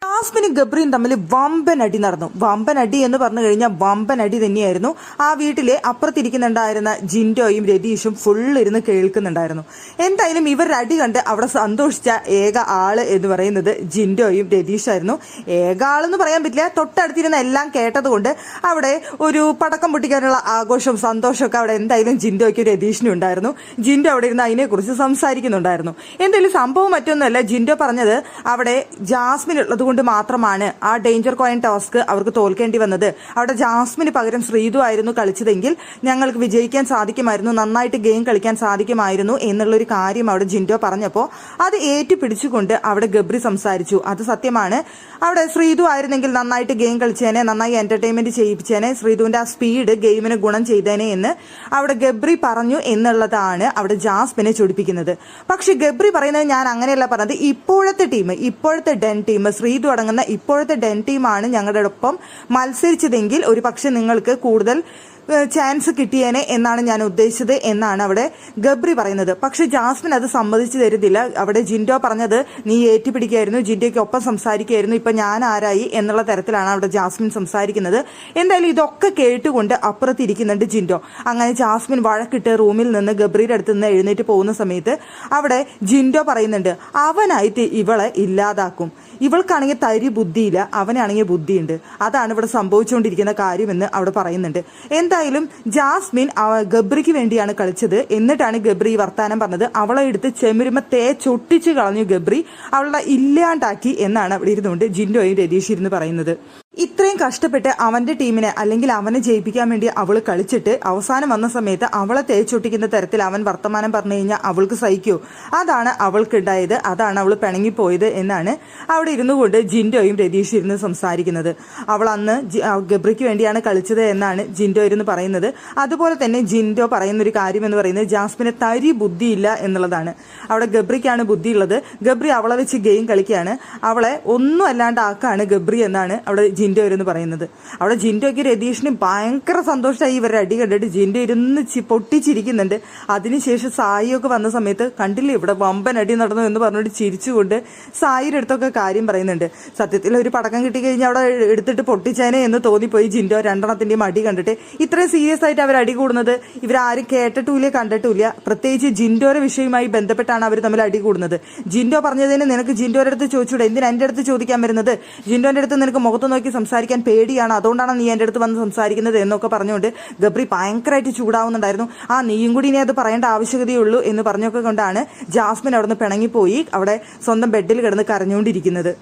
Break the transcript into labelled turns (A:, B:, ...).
A: ജാസ്മിനും ഗബ്രിയും തമ്മിൽ വമ്പൻ അടി നടന്നു. വമ്പൻ അടി എന്ന് പറഞ്ഞു കഴിഞ്ഞാൽ വമ്പൻ അടി തന്നെയായിരുന്നു. ആ വീട്ടിലെ അപ്പുറത്തിരിക്കുന്നുണ്ടായിരുന്ന ജിൻഡോയും രതീഷും ഫുള്ളിരുന്ന് കേൾക്കുന്നുണ്ടായിരുന്നു. എന്തായാലും ഇവരുടെ അടി കണ്ട് അവിടെ സന്തോഷിച്ച ഏക ആള് എന്ന് പറയുന്നത് ജിൻഡോയും രതീഷായിരുന്നു. ഏക ആളെന്ന് പറയാൻ പറ്റില്ല, തൊട്ടടുത്തിരുന്ന എല്ലാം കേട്ടതുകൊണ്ട് അവിടെ ഒരു പടക്കം പൊട്ടിക്കാനുള്ള ആഘോഷവും സന്തോഷമൊക്കെ അവിടെ എന്തായാലും ജിൻഡോയ്ക്കും രതീഷിനും ഉണ്ടായിരുന്നു. ജിൻഡോ അവിടെ ഇരുന്ന് അതിനെക്കുറിച്ച് സംസാരിക്കുന്നുണ്ടായിരുന്നു. എന്തായാലും സംഭവം മറ്റൊന്നുമല്ല, ജിൻഡോ പറഞ്ഞത് അവിടെ ജാസ്മിൻ ഉള്ളത് കൊണ്ട് മാത്രമാണ് ആ ഡേഞ്ചർ കോയിൻ ടാസ്ക് അവർക്ക് തോൽക്കേണ്ടി വന്നത്. അവിടെ ജാസ്മിന് പകരം ശ്രീതു ആയിരുന്നു കളിച്ചതെങ്കിൽ ഞങ്ങൾക്ക് വിജയിക്കാൻ സാധിക്കുമായിരുന്നു, നന്നായിട്ട് ഗെയിം കളിക്കാൻ സാധിക്കുമായിരുന്നു എന്നുള്ളൊരു കാര്യം അവിടെ ജിൻഡോ പറഞ്ഞപ്പോൾ അത് ഏറ്റുപിടിച്ചുകൊണ്ട് അവിടെ ഗബ്രി സംസാരിച്ചു. അത് സത്യമാണ്. അവിടെ ശ്രീതു ആയിരുന്നെങ്കിൽ നന്നായിട്ട് ഗെയിം കളിച്ചേനെ, നന്നായി എന്റർടൈൻമെന്റ് ചെയ്യിപ്പിച്ചേനെ, ശ്രീതുവിന്റെ ആ സ്പീഡ് ഗെയിമിന് ഗുണം ചെയ്തേനെ എന്ന് അവിടെ ഗബ്രി പറഞ്ഞു എന്നുള്ളതാണ് അവിടെ ജാസ്മിനെ ചൊടിപ്പിക്കുന്നത്. പക്ഷെ ഗബ്രി പറയുന്നത് ഞാൻ അങ്ങനെയല്ല പറഞ്ഞത്, ഇപ്പോഴത്തെ ഡെൻ ടീം ശ്രീതു അടങ്ങുന്ന ഇപ്പോഴത്തെ ഡെൻ ടീമാണ് ഞങ്ങളുടെ ഒപ്പം മത്സരിച്ചതെങ്കിൽ ഒരു പക്ഷെ നിങ്ങൾക്ക് കൂടുതൽ ചാൻസ് കിട്ടിയേനെ എന്നാണ് ഞാൻ ഉദ്ദേശിച്ചത് എന്നാണ് അവിടെ ഗബ്രി പറയുന്നത്. പക്ഷെ ജാസ്മിൻ അത് സമ്മതിച്ചു തരുന്നില്ല. അവിടെ ജിൻഡോ പറഞ്ഞത് നീ ഏറ്റുപിടിക്കായിരുന്നു, ജിൻഡോയ്ക്ക് ഒപ്പം സംസാരിക്കുകയായിരുന്നു, ഇപ്പൊ ഞാൻ ആരായി എന്നുള്ള തരത്തിലാണ് അവിടെ ജാസ്മിൻ സംസാരിക്കുന്നത്. എന്തായാലും ഇതൊക്കെ കേട്ടുകൊണ്ട് അപ്പുറത്തിരിക്കുന്നുണ്ട് ജിൻഡോ. അങ്ങനെ ജാസ്മിൻ വഴക്കിട്ട് റൂമിൽ നിന്ന് ഗബ്രിയുടെ അടുത്ത് നിന്ന് എഴുന്നേറ്റ് പോകുന്ന സമയത്ത് അവിടെ ജിൻഡോ പറയുന്നുണ്ട്, അവനായിട്ട് ഇവളെ ഇല്ലാതാക്കും, ഇവൾക്കാണെങ്കിൽ തരി ബുദ്ധിയില്ല, അവനാണെങ്കിൽ ബുദ്ധിയുണ്ട്, അതാണ് ഇവിടെ സംഭവിച്ചുകൊണ്ടിരിക്കുന്ന കാര്യമെന്ന് അവിടെ പറയുന്നുണ്ട്. എന്തായാലും ജാസ്മിൻ ഗബ്രിക്ക് വേണ്ടിയാണ് കളിച്ചത്. എന്നിട്ടാണ് ഗബ്രി വർത്താനം പറഞ്ഞത്. അവളെ എടുത്ത് ചെമിരുമ തേച്ചൊട്ടിച്ച് കളഞ്ഞു ഗബ്രി, അവളെ ഇല്ലാണ്ടാക്കി എന്നാണ് അവിടെ ഇരുന്നുകൊണ്ട് ജിൻഡോയും രതീഷ് ഇരുന്ന് പറയുന്നത്. ഇത്രയും കഷ്ടപ്പെട്ട് അവന്റെ ടീമിനെ അല്ലെങ്കിൽ അവനെ ജയിപ്പിക്കാൻ വേണ്ടി അവള് കളിച്ചിട്ട് അവസാനം വന്ന സമയത്ത് അവളെ തേച്ചൊട്ടിക്കുന്ന തരത്തിൽ അവൻ വർത്തമാനം പറഞ്ഞു കഴിഞ്ഞാൽ അവൾക്ക് സഹിക്കൂ? അതാണ് അവൾക്കുണ്ടായത്, അതാണ് അവൾ പിണങ്ങിപ്പോയത് എന്നാണ് അവിടെ ഇരുന്നു കൊണ്ട് ജിൻഡോയും രതീഷും ഇരുന്ന് സംസാരിക്കുന്നത്. അവൾ അന്ന് ഗബ്രിക്ക് വേണ്ടിയാണ് കളിച്ചത് എന്നാണ് ജിൻഡോ ഇരുന്ന് പറയുന്നത്. അതുപോലെ തന്നെ ജിൻഡോ പറയുന്നൊരു കാര്യം എന്ന് പറയുന്നത് ജാസ്മിന് തരി ബുദ്ധിയില്ല എന്നുള്ളതാണ്. അവിടെ ഗബ്രിക്കാണ് ബുദ്ധിയുള്ളത്, ഗബ്രി അവളെ വെച്ച് ഗെയിം കളിക്കുകയാണ്, അവളെ ഒന്നും അല്ലാണ്ട് ആക്കാണ് ഗബ്രി എന്നാണ് അവിടെ ജിൻഡോ ഇരുന്ന് പറയുന്നത്. അവിടെ ജിൻഡോയ്ക്ക് രതീഷിന് ഭയങ്കര സന്തോഷമായി ഇവരുടെ അടി കണ്ടിട്ട്. ജിൻഡോ ഇരുന്ന് പൊട്ടിച്ചിരിക്കുന്നുണ്ട്. അതിനുശേഷം സായിയൊക്കെ വന്ന സമയത്ത് കണ്ടില്ലേ ഇവിടെ വമ്പൻ അടി നടന്നു എന്ന് പറഞ്ഞിട്ട് ചിരിച്ചുകൊണ്ട് സായിയുടെ അടുത്തൊക്കെ കാര്യം പറയുന്നുണ്ട്. സത്യത്തിൽ ഒരു പടക്കം കിട്ടിക്കഴിഞ്ഞാൽ അവിടെ എടുത്തിട്ട് പൊട്ടിച്ചേനെ എന്ന് തോന്നിപ്പോയി ജിൻഡോ രണ്ടെണ്ണത്തിന്റെയും അടി കണ്ടിട്ട്. ഇത്രയും സീരിയസ് ആയിട്ട് അവർ അടി കൂടുന്നത് ഇവരാരും കേട്ടിട്ടില്ല കണ്ടിട്ടില്ല. പ്രത്യേകിച്ച് ജിൻഡോയുടെ വിഷയവുമായി ബന്ധപ്പെട്ടാണ് അവർ തമ്മിൽ അടി കൂടുന്നത്. ജിൻഡോ പറഞ്ഞതിന് നിനക്ക് ജിൻഡോയുടെ അടുത്ത് ചോദിച്ചൂടെ, എന്തിനാ എന്റെ അടുത്ത് ചോദിക്കാൻ വരുന്നത്? ജിൻഡോന്റെ അടുത്ത് നിനക്ക് മുഖത്ത് നോക്കി സംസാരിക്കാൻ പേടിയാണ്, അതുകൊണ്ടാണ് നീ എൻ്റെ അടുത്ത് വന്ന് സംസാരിക്കുന്നത് എന്നൊക്കെ പറഞ്ഞുകൊണ്ട് ഗബ്രി ഭയങ്കരമായിട്ട് ചൂടാവുന്നുണ്ടായിരുന്നു. നീയും കൂടി ഇനി അത് പറയേണ്ട ആവശ്യകതയുള്ളൂ എന്ന് പറഞ്ഞൊക്കെ കൊണ്ടാണ് ജാസ്മിൻ അവിടെ നിന്ന് പിണങ്ങിപ്പോയി അവിടെ സ്വന്തം ബെഡിൽ കിടന്ന് കരഞ്ഞുകൊണ്ടിരിക്കുന്നത്.